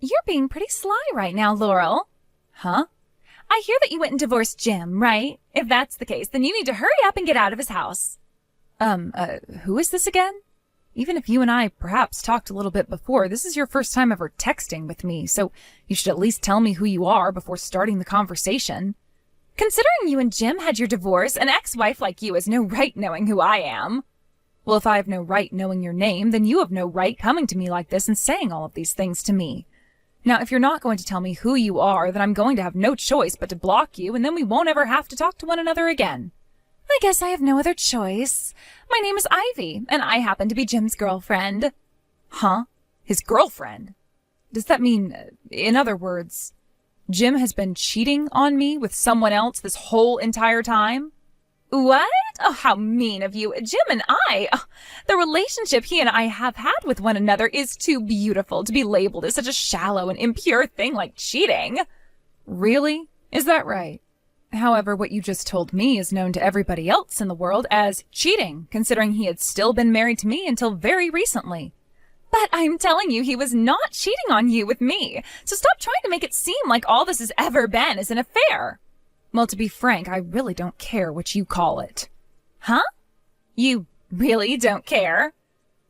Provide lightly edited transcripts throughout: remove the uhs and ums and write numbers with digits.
You're being pretty sly right now, Laurel. Huh? I hear that you went and divorced Jim, right? If that's the case, then you need to hurry up and get out of his house. Who is this again? Even if you and I perhaps talked a little bit before, this is your first time ever texting with me, so you should at least tell me who you are before starting the conversation. Considering you and Jim had your divorce, an ex-wife like you has no right knowing who I am. Well, if I have no right knowing your name, then you have no right coming to me like this and saying all of these things to me. Now, if you're not going to tell me who you are, then I'm going to have no choice but to block you, and then we won't ever have to talk to one another again. I guess I have no other choice. My name is Ivy, and I happen to be Jim's girlfriend. Huh? His girlfriend? Does that mean, in other words, Jim has been cheating on me with someone else this whole entire time? What? Oh, how mean of you. Jim and the relationship he and I have had with one another is too beautiful to be labeled as such a shallow and impure thing like cheating. Really? Is that right? However, what you just told me is known to everybody else in the world as cheating, considering he had still been married to me until very recently. But I'm telling you, he was not cheating on you with me, so stop trying to make it seem like all this has ever been is an affair. Well, to be frank, I really don't care what you call it. Huh? You really don't care?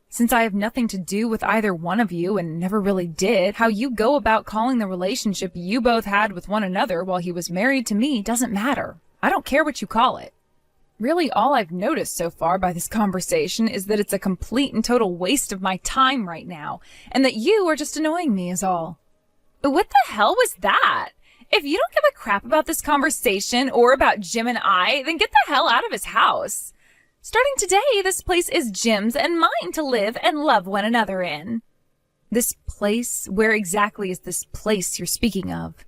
Since I have nothing to do with either one of you and never really did, how you go about calling the relationship you both had with one another while he was married to me doesn't matter. I don't care what you call it. Really, all I've noticed so far by this conversation is that it's a complete and total waste of my time right now, and that you are just annoying me is all. What the hell was that? If you don't give a crap about this conversation or about Jim and I, then get the hell out of his house. Starting today, this place is Jim's and mine to live and love one another in. This place? Where exactly is this place you're speaking of?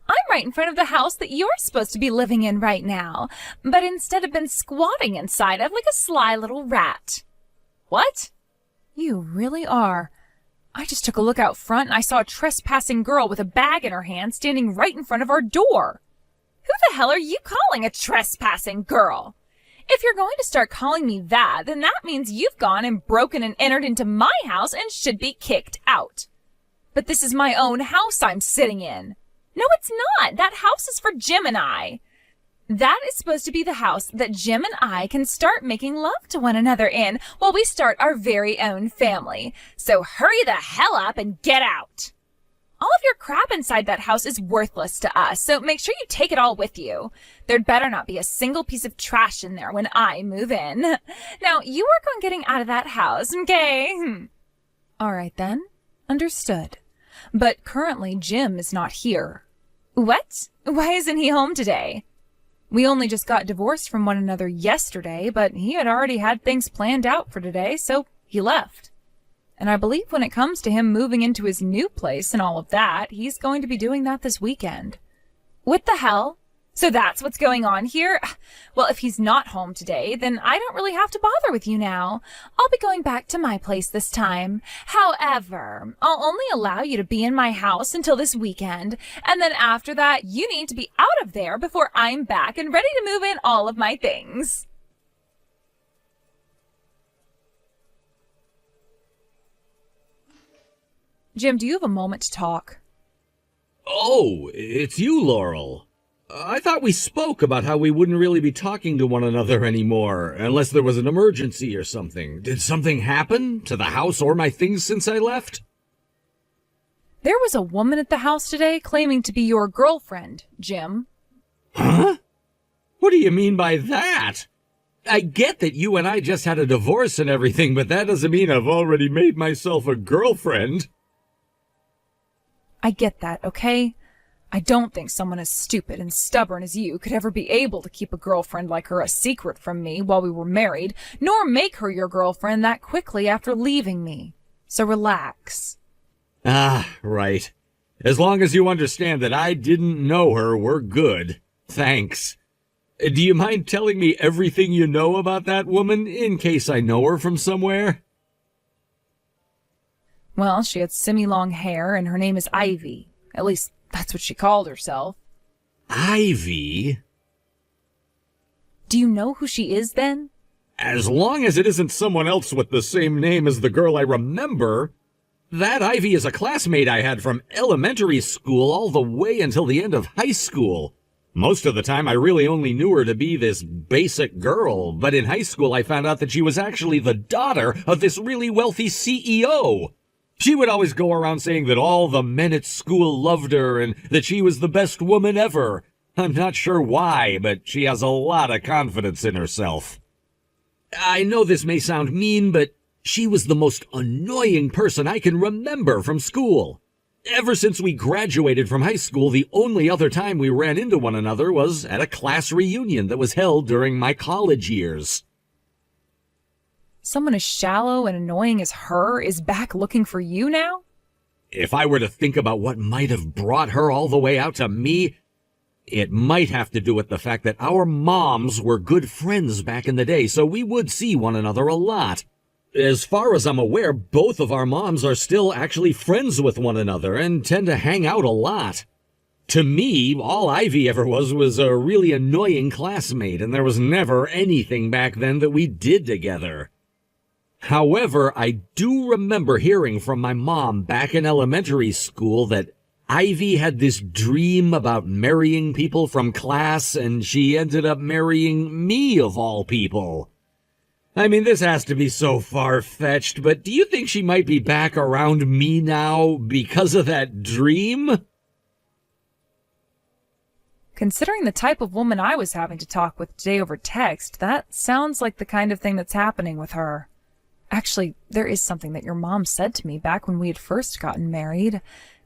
I'm right in front of the house that you're supposed to be living in right now, but instead have been squatting inside of like a sly little rat. What? You really are. I just took a look out front and I saw a trespassing girl with a bag in her hand standing right in front of our door. Who the hell are you calling a trespassing girl? If you're going to start calling me that, then that means you've gone and broken and entered into my house and should be kicked out. But this is my own house I'm sitting in. No, it's not. That house is for Jim and I. That is supposed to be the house that Jim and I can start making love to one another in while we start our very own family. So hurry the hell up and get out. All of your crap inside that house is worthless to us, so make sure you take it all with you. There'd better not be a single piece of trash in there when I move in. Now, you work on getting out of that house, okay? All right then. Understood. But currently Jim is not here. What? Why isn't he home today? We only just got divorced from one another yesterday, but he had already had things planned out for today, so he left. And I believe when it comes to him moving into his new place and all of that, he's going to be doing that this weekend. What the hell? So that's what's going on here? Well, if he's not home today, then I don't really have to bother with you now. I'll be going back to my place this time. However, I'll only allow you to be in my house until this weekend, and then after that, you need to be out of there before I'm back and ready to move in all of my things. Jim, do you have a moment to talk? Oh, it's you, Laurel. I thought we spoke about how we wouldn't really be talking to one another anymore, unless there was an emergency or something. Did something happen to the house or my things since I left? There was a woman at the house today claiming to be your girlfriend, Jim. Huh? What do you mean by that? I get that you and I just had a divorce and everything, but that doesn't mean I've already made myself a girlfriend. I get that, okay? I don't think someone as stupid and stubborn as you could ever be able to keep a girlfriend like her a secret from me while we were married, nor make her your girlfriend that quickly after leaving me. So relax. Ah, right. As long as you understand that I didn't know her, we're good. Thanks. Do you mind telling me everything you know about that woman, in case I know her from somewhere? Well, she had semi-long hair, and her name is Ivy. At least, that's what she called herself. Ivy? Do you know who she is, then? As long as it isn't someone else with the same name as the girl I remember. That Ivy is a classmate I had from elementary school all the way until the end of high school. Most of the time, I really only knew her to be this basic girl, but in high school I found out that she was actually the daughter of this really wealthy CEO. She would always go around saying that all the men at school loved her and that she was the best woman ever. I'm not sure why, but she has a lot of confidence in herself. I know this may sound mean, but she was the most annoying person I can remember from school. Ever since we graduated from high school, the only other time we ran into one another was at a class reunion that was held during my college years. Someone as shallow and annoying as her is back looking for you now? If I were to think about what might have brought her all the way out to me, it might have to do with the fact that our moms were good friends back in the day, so we would see one another a lot. As far as I'm aware, both of our moms are still actually friends with one another and tend to hang out a lot. To me, all Ivy ever was a really annoying classmate, and there was never anything back then that we did together. However, I do remember hearing from my mom back in elementary school that Ivy had this dream about marrying people from class, and she ended up marrying me of all people. I mean, this has to be so far-fetched, but do you think she might be back around me now because of that dream? Considering the type of woman I was having to talk with today over text, that sounds like the kind of thing that's happening with her. Actually, there is something that your mom said to me back when we had first gotten married.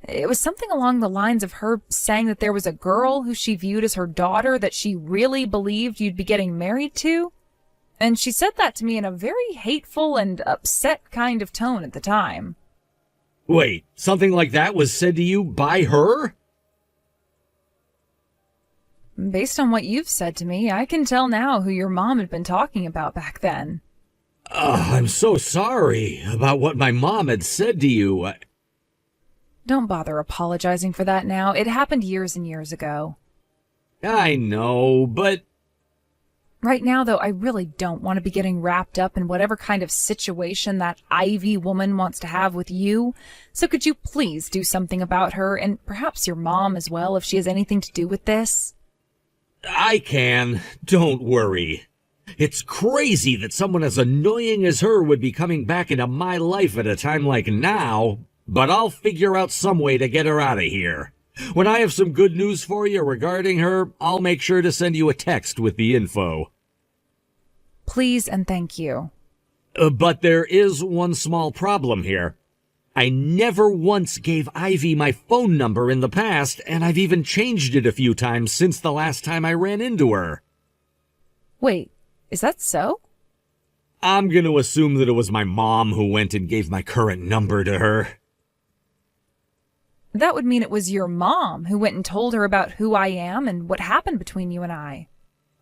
It was something along the lines of her saying that there was a girl who she viewed as her daughter that she really believed you'd be getting married to. And she said that to me in a very hateful and upset kind of tone at the time. Wait, something like that was said to you by her? Based on what you've said to me, I can tell now who your mom had been talking about back then. I'm so sorry about what my mom had said to you. Don't bother apologizing for that now. It happened years and years ago. I know, but... Right now, though, I really don't want to be getting wrapped up in whatever kind of situation that Ivy woman wants to have with you. So could you please do something about her, and perhaps your mom as well, if she has anything to do with this? I can. Don't worry. It's crazy that someone as annoying as her would be coming back into my life at a time like now, but I'll figure out some way to get her out of here. When I have some good news for you regarding her, I'll make sure to send you a text with the info. Please and thank you. But there is one small problem here. I never once gave Ivy my phone number in the past, and I've even changed it a few times since the last time I ran into her. Wait, is that so? I'm going to assume that it was my mom who went and gave my current number to her. That would mean it was your mom who went and told her about who I am and what happened between you and I.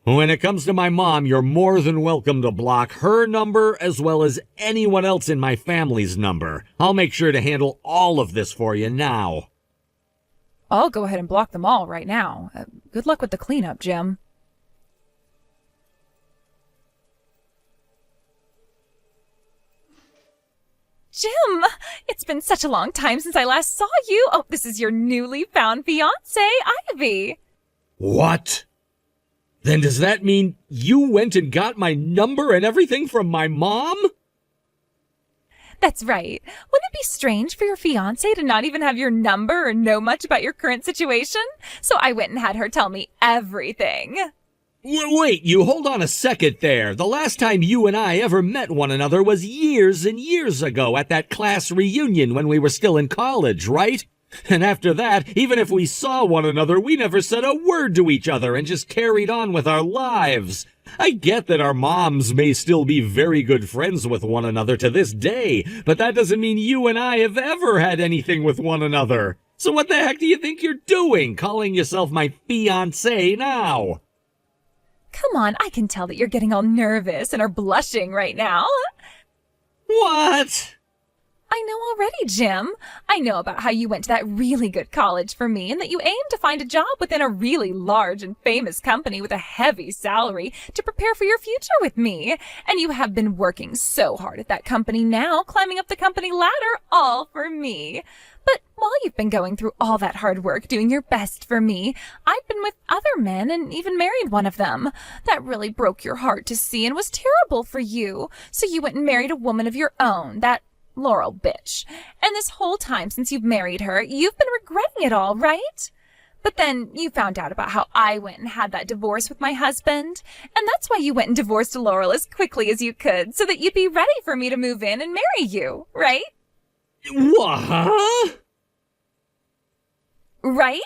When it comes to my mom, you're more than welcome to block her number as well as anyone else in my family's number. I'll make sure to handle all of this for you now. I'll go ahead and block them all right now. Good luck with the cleanup, Jim. Jim, it's been such a long time since I last saw you. Oh, this is your newly found fiancé, Ivy. What? Then does that mean you went and got my number and everything from my mom? That's right. Wouldn't it be strange for your fiancé to not even have your number or know much about your current situation? So I went and had her tell me everything. Wait, you hold on a second there. The last time you and I ever met one another was years and years ago at that class reunion when we were still in college, right? And after that, even if we saw one another, we never said a word to each other and just carried on with our lives. I get that our moms may still be very good friends with one another to this day, but that doesn't mean you and I have ever had anything with one another. So what the heck do you think you're doing, calling yourself my fiancé now? Come on, I can tell that you're getting all nervous and are blushing right now. What? I know already, Jim. I know about how you went to that really good college for me and that you aim to find a job within a really large and famous company with a heavy salary to prepare for your future with me. And you have been working so hard at that company now, climbing up the company ladder, all for me. But while you've been going through all that hard work doing your best for me, I've been with other men and even married one of them. That really broke your heart to see and was terrible for you. So you went and married a woman of your own, that Laurel bitch. And this whole time since you've married her, you've been regretting it all, right? But then you found out about how I went and had that divorce with my husband. And that's why you went and divorced Laurel as quickly as you could, so that you'd be ready for me to move in and marry you, right? What? Right?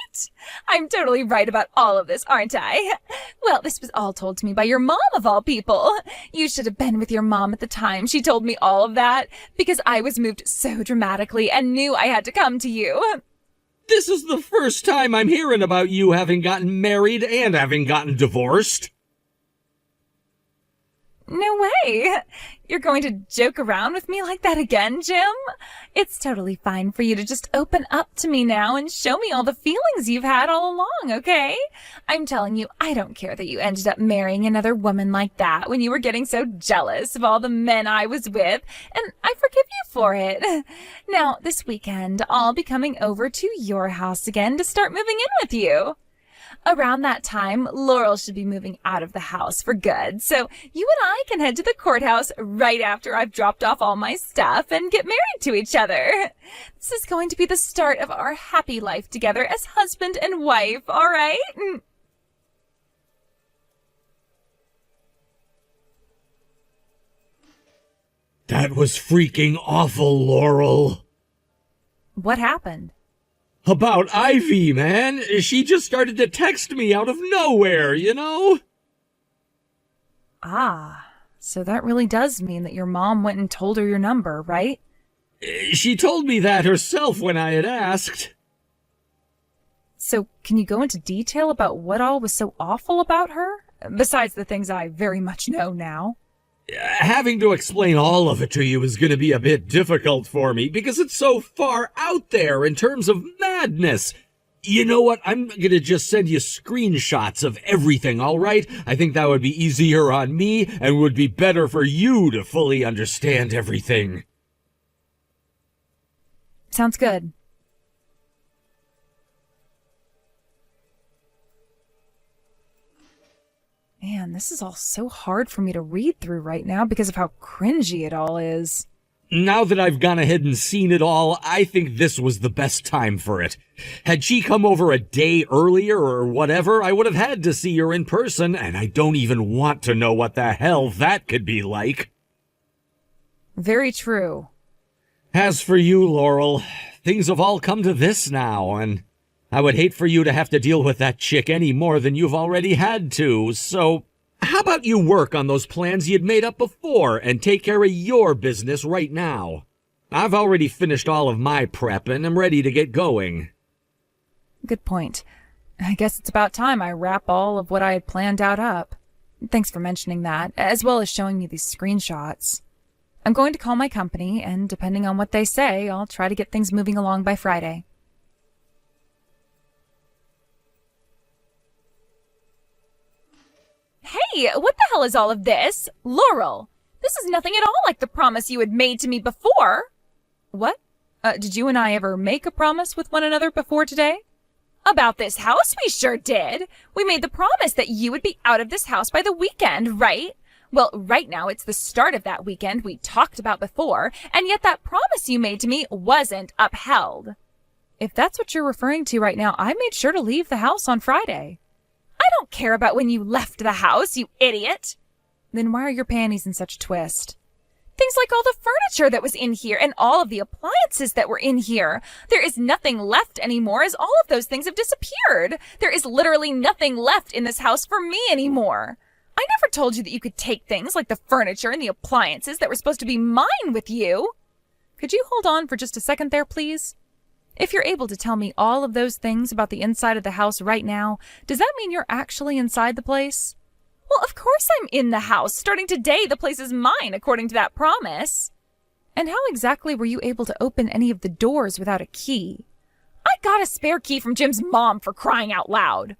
I'm totally right about all of this, aren't I? Well, this was all told to me by your mom, of all people. You should have been with your mom at the time she told me all of that, because I was moved so dramatically and knew I had to come to you. This is the first time I'm hearing about you having gotten married and having gotten divorced. No way. You're going to joke around with me like that again, Jim? It's totally fine for you to just open up to me now and show me all the feelings you've had all along, okay? I'm telling you, I don't care that you ended up marrying another woman like that when you were getting so jealous of all the men I was with, and I forgive you for it. Now, this weekend, I'll be coming over to your house again to start moving in with you. Around that time, Laurel should be moving out of the house for good, so you and I can head to the courthouse right after I've dropped off all my stuff and get married to each other. This is going to be the start of our happy life together as husband and wife, all right? That was freaking awful, Laurel. What happened? About Ivy, man. She just started to text me out of nowhere, you know? Ah, so that really does mean that your mom went and told her your number, right? She told me that herself when I had asked. So can you go into detail about what all was so awful about her? Besides the things I very much know now. Having to explain all of it to you is going to be a bit difficult for me because it's so far out there in terms of madness. You know what? I'm going to just send you screenshots of everything, all right? I think that would be easier on me and would be better for you to fully understand everything. Sounds good. Man, this is all so hard for me to read through right now because of how cringy it all is. Now that I've gone ahead and seen it all, I think this was the best time for it. Had she come over a day earlier or whatever, I would have had to see her in person, and I don't even want to know what the hell that could be like. Very true. As for you, Laurel, things have all come to this now, and I would hate for you to have to deal with that chick any more than you've already had to, so how about you work on those plans you'd made up before and take care of your business right now? I've already finished all of my prep and am ready to get going. Good point. I guess it's about time I wrap all of what I had planned out up. Thanks for mentioning that, as well as showing me these screenshots. I'm going to call my company, and depending on what they say, I'll try to get things moving along by Friday. Hey, what the hell is all of this? Laurel, this is nothing at all like the promise you had made to me before. What? Did you and I ever make a promise with one another before today? About this house, we sure did. We made the promise that you would be out of this house by the weekend, right? Well, right now it's the start of that weekend we talked about before, and yet that promise you made to me wasn't upheld. If that's what you're referring to right now, I made sure to leave the house on Friday. I don't care about when you left the house, you idiot. Then why are your panties in such a twist? Things like all the furniture that was in here and all of the appliances that were in here. There is nothing left anymore as all of those things have disappeared. There is literally nothing left in this house for me anymore. I never told you that you could take things like the furniture and the appliances that were supposed to be mine with you. Could you hold on for just a second there, please? If you're able to tell me all of those things about the inside of the house right now, does that mean you're actually inside the place? Well, of course I'm in the house. Starting today, the place is mine, according to that promise. And how exactly were you able to open any of the doors without a key? I got a spare key from Jim's mom, for crying out loud.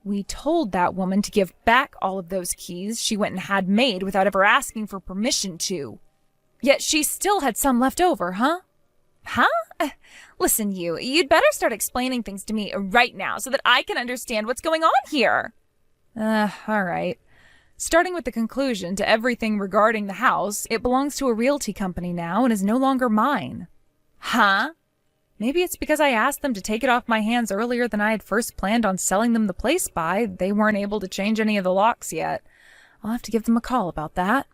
We told that woman to give back all of those keys she went and had made without ever asking for permission to. Yet she still had some left over, huh? Huh? Listen, you'd better start explaining things to me right now so that I can understand what's going on here. All right. Starting with the conclusion to everything regarding the house, it belongs to a realty company now and is no longer mine. Huh? Maybe it's because I asked them to take it off my hands earlier than I had first planned on selling them the place by. They weren't able to change any of the locks yet. I'll have to give them a call about that.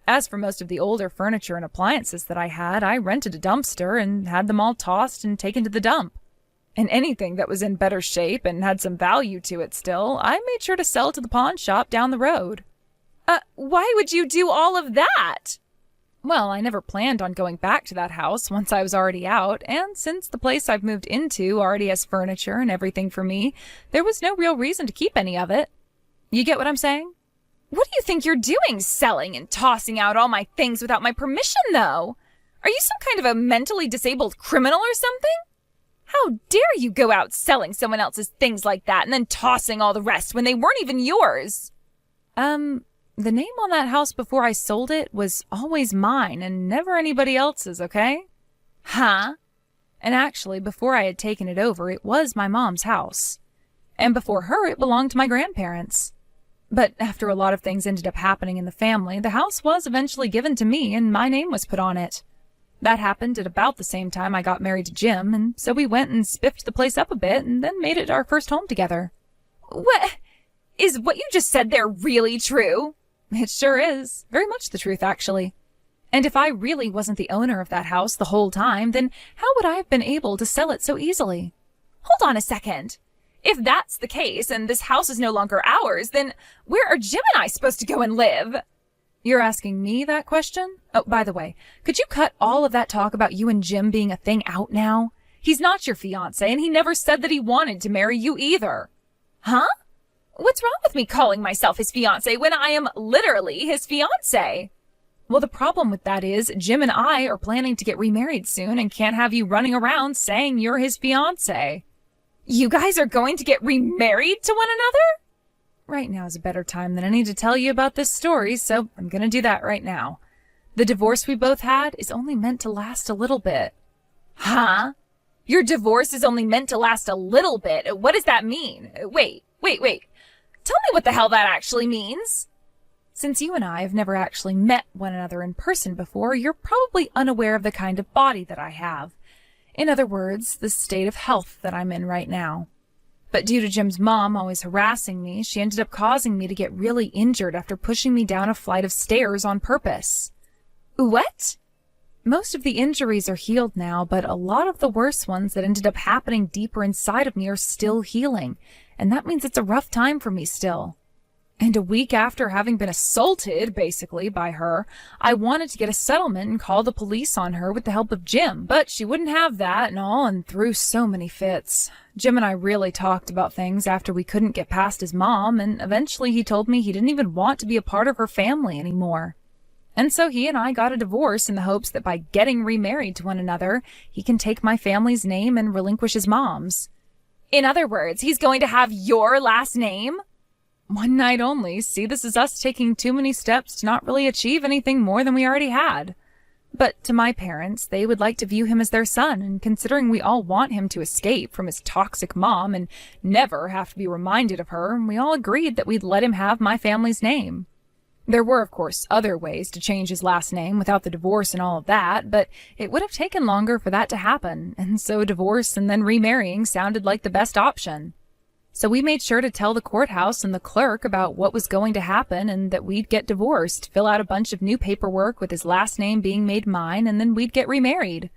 As for most of the older furniture and appliances that I had, I rented a dumpster and had them all tossed and taken to the dump. And anything that was in better shape and had some value to it still, I made sure to sell to the pawn shop down the road. Why would you do all of that? Well, I never planned on going back to that house once I was already out, and since the place I've moved into already has furniture and everything for me, there was no real reason to keep any of it. You get what I'm saying? What do you think you're doing, selling and tossing out all my things without my permission, though? Are you some kind of a mentally disabled criminal or something? How dare you go out selling someone else's things like that and then tossing all the rest when they weren't even yours? The name on that house before I sold it was always mine and never anybody else's, okay? Huh? And actually, before I had taken it over, it was my mom's house. And before her, it belonged to my grandparents. But after a lot of things ended up happening in the family, the house was eventually given to me and my name was put on it. That happened at about the same time I got married to Jim, and so we went and spiffed the place up a bit and then made it our first home together. What? Is what you just said there really true? It sure is. Very much the truth, actually. And if I really wasn't the owner of that house the whole time, then how would I have been able to sell it so easily? Hold on a second. If that's the case and this house is no longer ours, then where are Jim and I supposed to go and live? You're asking me that question? Oh, by the way, could you cut all of that talk about you and Jim being a thing out now? He's not your fiancé, and he never said that he wanted to marry you either. Huh? What's wrong with me calling myself his fiancé when I am literally his fiancé? Well, the problem with that is Jim and I are planning to get remarried soon and can't have you running around saying you're his fiancé. You guys are going to get remarried to one another? Right now is a better time than any to tell you about this story, so I'm going to do that right now. The divorce we both had is only meant to last a little bit. Huh? Your divorce is only meant to last a little bit? What does that mean? Wait. Tell me what the hell that actually means. Since you and I have never actually met one another in person before, you're probably unaware of the kind of body that I have. In other words, the state of health that I'm in right now. But due to Jim's mom always harassing me, she ended up causing me to get really injured after pushing me down a flight of stairs on purpose. What? Most of the injuries are healed now, but a lot of the worse ones that ended up happening deeper inside of me are still healing, and that means it's a rough time for me still. And a week after having been assaulted, basically, by her, I wanted to get a settlement and call the police on her with the help of Jim, but she wouldn't have that and all and threw so many fits. Jim and I really talked about things after we couldn't get past his mom, and eventually he told me he didn't even want to be a part of her family anymore. And so he and I got a divorce in the hopes that by getting remarried to one another, he can take my family's name and relinquish his mom's. In other words, he's going to have your last name? One night only. See, this is us taking too many steps to not really achieve anything more than we already had. But to my parents, they would like to view him as their son, and considering we all want him to escape from his toxic mom and never have to be reminded of her, we all agreed that we'd let him have my family's name. There were, of course, other ways to change his last name without the divorce and all of that, but it would have taken longer for that to happen, and so divorce and then remarrying sounded like the best option. So we made sure to tell the courthouse and the clerk about what was going to happen and that we'd get divorced, fill out a bunch of new paperwork with his last name being made mine, and then we'd get remarried.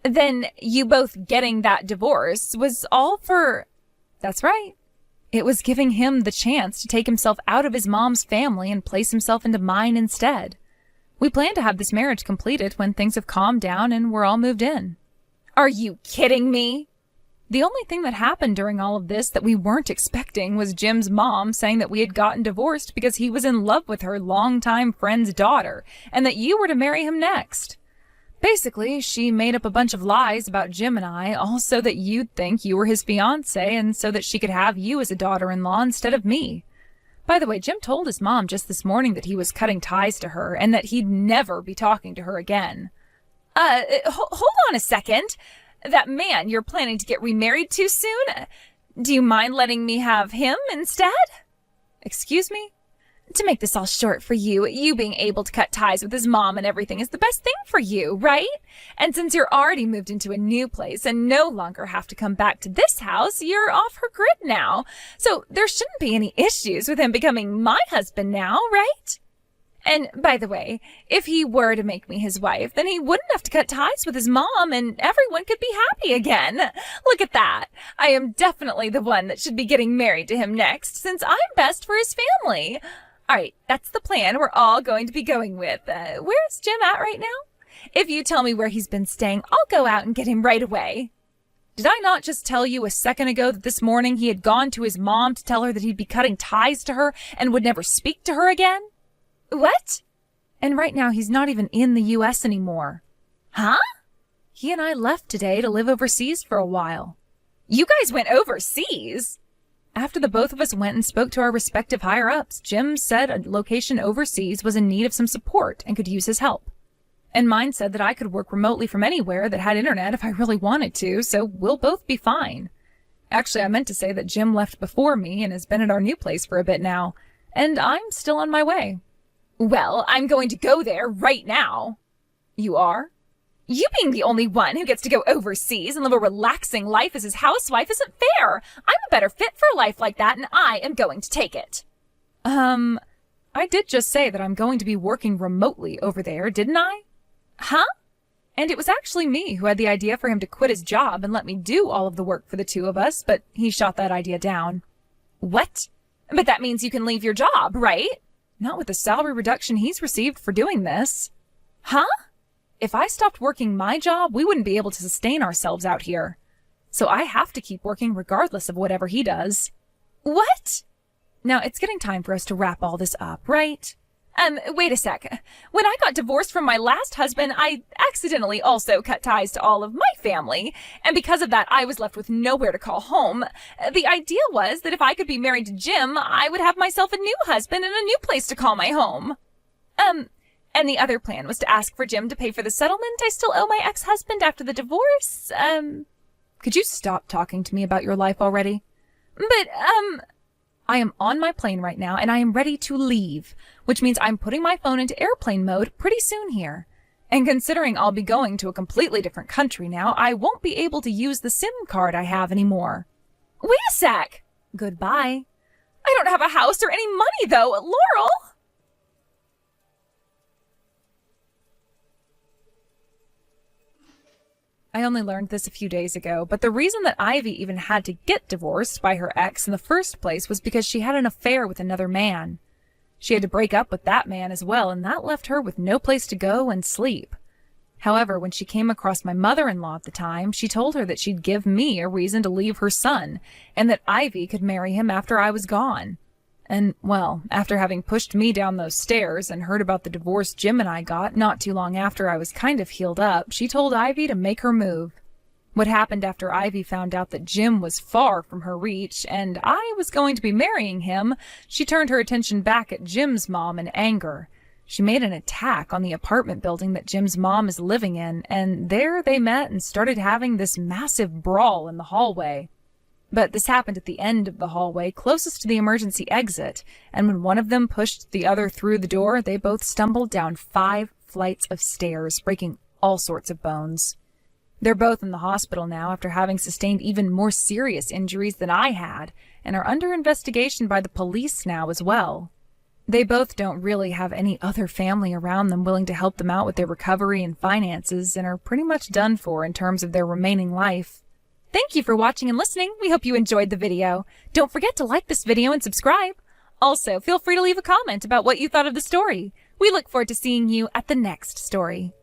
Then you both getting that divorce was all for... That's right. It was giving him the chance to take himself out of his mom's family and place himself into mine instead. We plan to have this marriage completed when things have calmed down and we're all moved in. Are you kidding me? The only thing that happened during all of this that we weren't expecting was Jim's mom saying that we had gotten divorced because he was in love with her longtime friend's daughter and that you were to marry him next. Basically, she made up a bunch of lies about Jim and I, all so that you'd think you were his fiancé and so that she could have you as a daughter-in-law instead of me. By the way, Jim told his mom just this morning that he was cutting ties to her and that he'd never be talking to her again. Hold on a second. That man you're planning to get remarried to soon? Do you mind letting me have him instead? Excuse me? To make this all short for you, you being able to cut ties with his mom and everything is the best thing for you, right? And since you're already moved into a new place and no longer have to come back to this house, you're off her grid now. So there shouldn't be any issues with him becoming my husband now, right? And by the way, if he were to make me his wife, then he wouldn't have to cut ties with his mom and everyone could be happy again. Look at that. I am definitely the one that should be getting married to him next, since I'm best for his family. All right, that's the plan we're all going to be going with. Where's Jim at right now? If you tell me where he's been staying, I'll go out and get him right away. Did I not just tell you a second ago that this morning he had gone to his mom to tell her that he'd be cutting ties to her and would never speak to her again? What? And right now he's not even in the U.S. anymore. Huh? He and I left today to live overseas for a while. You guys went overseas? After the both of us went and spoke to our respective higher-ups, Jim said a location overseas was in need of some support and could use his help. And mine said that I could work remotely from anywhere that had internet if I really wanted to, so we'll both be fine. Actually, I meant to say that Jim left before me and has been at our new place for a bit now, and I'm still on my way. Well, I'm going to go there right now. You are? You being the only one who gets to go overseas and live a relaxing life as his housewife isn't fair. I'm a better fit for a life like that, and I am going to take it. I did just say that I'm going to be working remotely over there, didn't I? Huh? And it was actually me who had the idea for him to quit his job and let me do all of the work for the two of us, but he shot that idea down. What? But that means you can leave your job, right? Not with the salary reduction he's received for doing this. Huh? If I stopped working my job, we wouldn't be able to sustain ourselves out here. So I have to keep working regardless of whatever he does. What? Now, it's getting time for us to wrap all this up, right? Wait a sec. When I got divorced from my last husband, I accidentally also cut ties to all of my family, and because of that, I was left with nowhere to call home. The idea was that if I could be married to Jim, I would have myself a new husband and a new place to call my home. And the other plan was to ask for Jim to pay for the settlement I still owe my ex-husband after the divorce. Could you stop talking to me about your life already? But, I am on my plane right now, and I am ready to leave, which means I'm putting my phone into airplane mode pretty soon here. And considering I'll be going to a completely different country now, I won't be able to use the SIM card I have anymore. Wait a sec! Goodbye. I don't have a house or any money, though, Laurel! I only learned this a few days ago, but the reason that Ivy even had to get divorced by her ex in the first place was because she had an affair with another man. She had to break up with that man as well, and that left her with no place to go and sleep. However, when she came across my mother-in-law at the time, she told her that she'd give me a reason to leave her son, and that Ivy could marry him after I was gone. And, well, after having pushed me down those stairs and heard about the divorce Jim and I got not too long after I was kind of healed up, she told Ivy to make her move. What happened after Ivy found out that Jim was far from her reach and I was going to be marrying him, she turned her attention back at Jim's mom in anger. She made an attack on the apartment building that Jim's mom is living in, and there they met and started having this massive brawl in the hallway. But this happened at the end of the hallway, closest to the emergency exit, and when one of them pushed the other through the door, they both stumbled down 5 flights of stairs, breaking all sorts of bones. They're both in the hospital now after having sustained even more serious injuries than I had, and are under investigation by the police now as well. They both don't really have any other family around them willing to help them out with their recovery and finances, and are pretty much done for in terms of their remaining life. Thank you for watching and listening. We hope you enjoyed the video. Don't forget to like this video and subscribe. Also, feel free to leave a comment about what you thought of the story. We look forward to seeing you at the next story.